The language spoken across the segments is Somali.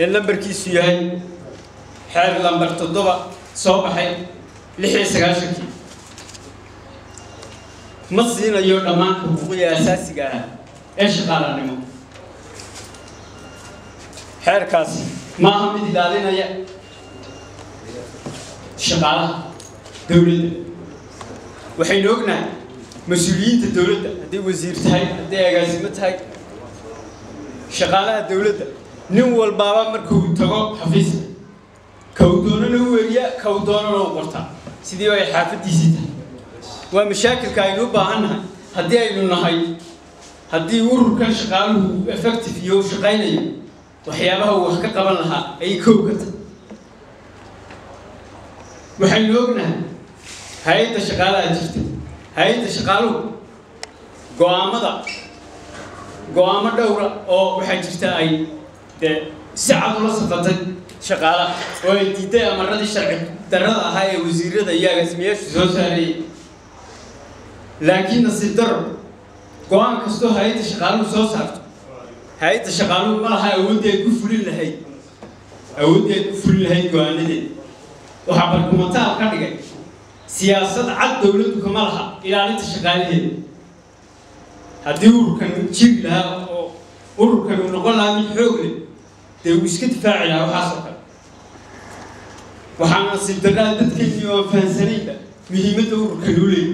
اللمبر كيسو يهي حال لمبر تضبع صوبحي لحي سغاشكي مصينا يو دمان حقوقي اساسي غا ايش قال نمو حركاس ما هم دالينيا شغاله دولده waxay ognahay mas'uuliyiinta dawladda hadii wasiir tahay hadii agaasimo tahay shaqaalaha dawladda nin walbaaba markuu tago xafiis ka doonana weeriya ka doonana u qorta sidii ay xaafadiisa tahay waa mashaakilka aynu u baahanahay hadii aynu nahay hadii ururkan shaqaaluhu effective iyo shaqaynayo waxyaabaha wax ka qaban lahaa ay koobkata waxaynu ognahay hay'adda shaqaalaha jirta hay'adda shaqaaluhu go'aamo dhowr oo waxa jirta ay si cad ula safatay shaqaalaha oo ay diiday amarradii sharci darrada ahaa ee wasiirada iyo agaasimayaashu soo saarayay laakiin nasiib darro go'aan kastoo hay'adda shaqaaluhu soo saarto hay'adda shaqaaluhu ma laha awood ay ku fulin lahayd go'aanadeeda waxa barkumataal ka dhigay سياسة عد دولة كمالها إلى أن تشغالين هذه أوركان جيب لها أوركان ونقول لها من حقل ده ويسكت فاعلها وحاسبها وحنا صدقنا تتكلم وفهم سنيدة مهمة أوركان ولي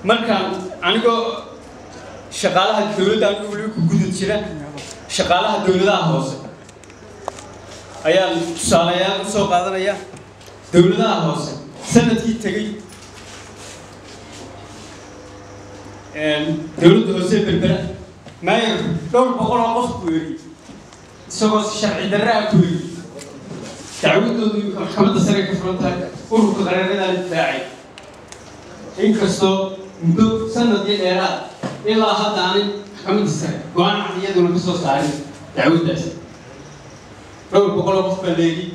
مركان عنكو شغالها الدولة عنكو ولي كوجود شراء شغالها الدولة هوسة أيام ساليان سوق هذا يا دولة هوسة سنة تجي دولة هوسة بالبلد ما يدور بقول قصد كوري سوى الشرع الدراء كوري تعود محمد السريع كفرتها أروح قررنا الداعي إن كستو مدو سنة دي الإيراد إلا هذا عن محمد السريع وأنا عندي يدون كستو سعري تعود داس دور بقول قصد بالليلي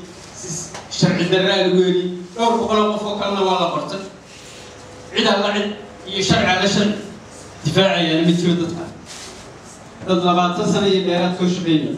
شرع الدراء الويري دور بقول قصد كلنا ولا برتر عيد على عيد يشرع على شرع دفاعي يعني متجودتها ضد 14 سنة الإيراد كوش بيني